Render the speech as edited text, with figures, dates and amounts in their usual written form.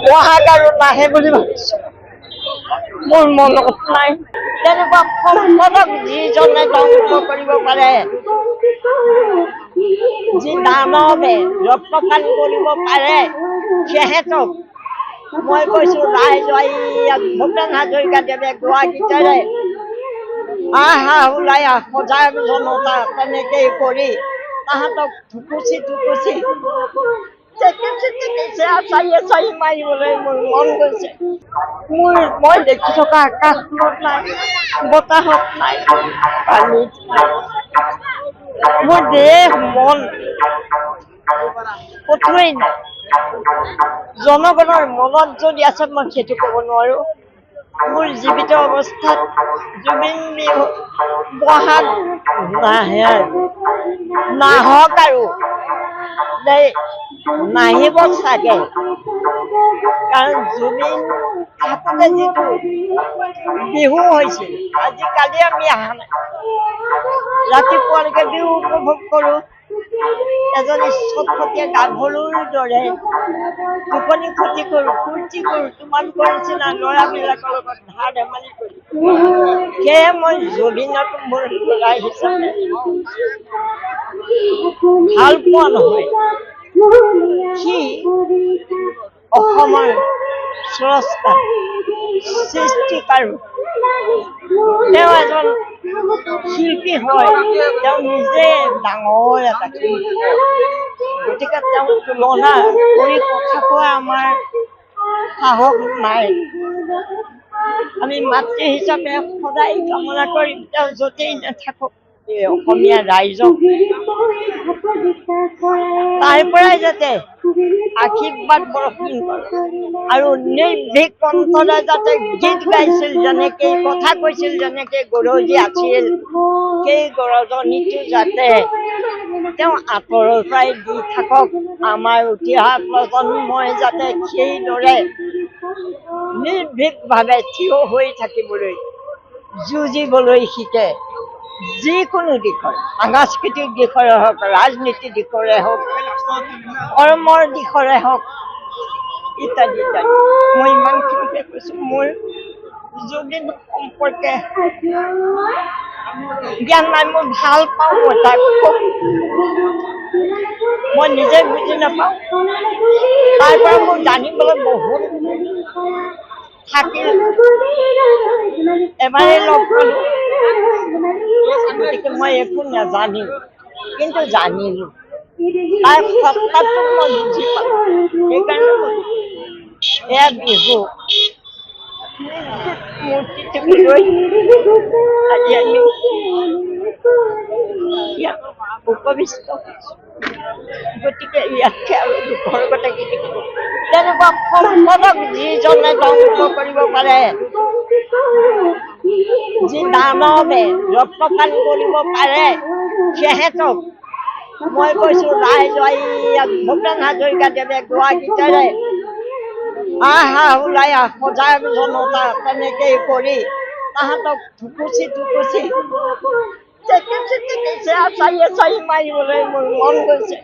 বহাগ আৰু নাহে বুলি ভাবিছোঁ। মোৰ মনত নাই তেনেকুৱা সম্পদক যিজনে ধ্বংস কৰিব পাৰে, যি দানৱে ৰক্তপান কৰিব পাৰে, সিহঁতক মই কৈছোঁ ৰাইজ ভূপেন হাজৰিকাদেৱে গোৱা গীতেৰে আহা ওলাই সজাগ জনতা তেনেকেই কৰি তাহাঁতক ঢুকুচি চাৰি মাৰিবলৈ মোৰ মন গৈছে। মই দেখি থকা আকাশখনত নাই, বতাহত নাই, পানীত নাই, মোৰ দেহ মন কতোৱেই নাই। জনগণৰ মনত যদি আছে মই সেইটো ক'ব নোৱাৰো। মোৰ জীৱিত অৱস্থাত জুবিন বিহু বহাগ নাহক আৰু নাহিব চাগে, কাৰণ জুবিন থাকোঁতে যিটো বিহু হৈছিল আজিকালি আমি অহা নাই। ৰাতিপুৱালৈকে বিহু উপভোগ কৰোঁ, এজনী চটফটীয়া গাভৰুৰ দৰে টোপনি ক্ষতি কৰোঁ, ফূৰ্তি কৰোঁ, তোমালোকৰ নিচিনা ল'ৰাবিলাকৰ লগত ধাৰ ধেমালি কৰি। সেয়ে মই জুবিনক মোৰ ল'ৰা হিচাপে ভাল পোৱা নহয়, সি অসমৰ স্ৰষ্টা সৃষ্টিকাৰো। তেওঁ এজন শিল্পী হয়, তেওঁ নিজে ডাঙৰ এটা শিল্পী, গতিকে তেওঁ তুলনা কৰি কথা কোৱা আমাৰ সাহস নাই। আমি মাতৃ হিচাপে সদায় কামনা কৰিম তেওঁ য'তেই নাথাকক এই অসমীয়া ৰাইজক তাৰ পৰাই যাতে আশীৰ্বাদ বৰষণ কৰে আৰু নিৰ্ভীক অন্তৰে যাতে গীত গাইছিল, যেনেকে কথা কৈছিল, যেনেকে গৰজি আছিল, সেই গৰজনীটো যাতে তেওঁ আঁতৰৰ পৰাই দি থাকক। আমাৰ উঠি অহা প্ৰজন্মই যাতে সেইদৰে নিৰ্ভীকভাৱে থিয় হৈ থাকিবলৈ যুঁজিবলৈ শিকে। যিকোনো দিশত, সাংস্কৃতিক দিশৰে হওক, ৰাজনীতিৰ দিশৰে হওক, কৰ্মৰ দিশৰে হওক, ইত্যাদি ইত্যাদি। মই ইমানখিনিকে কৈছোঁ। মোৰ জুবিন সম্পৰ্কে জ্ঞান নাই, মই ভাল পাওঁ, মই তাক খুব, মই নিজে বুজি নাপাওঁ, তাৰ পৰা মোৰ জানিবলৈ বহুত থাকিল। এবাৰেই লগ পালোঁ, গতিকে মই একো নাজানিম, কিন্তু জানিলোঁ তাৰ সত্তাটোক মই বুজি পালোঁ। সেইকাৰণে এয়া বিহু মূৰ্তিটোক লৈ আজি আমি ইয়াত উপবিষ্ট হৈছোঁ। গতিকে ইয়াতকৈ আৰু দুখৰ কথা কি দেখিব। তেনেকুৱা সম্পদক যিজনে ধ্বংস কৰিব পাৰে, যি দানৱে ৰক্তপান কৰিব পাৰে, সিহঁতক মই কৈছোঁ ৰাইজ ভূপেন হাজৰিকাদেৱে গোৱা গীতেৰে আহা ওলাই সজাগ জনতা তেনেকেই কৰি তাহাঁতক ঢুকুচি চাৰি মাৰিবলৈ মোৰ মন গৈছে।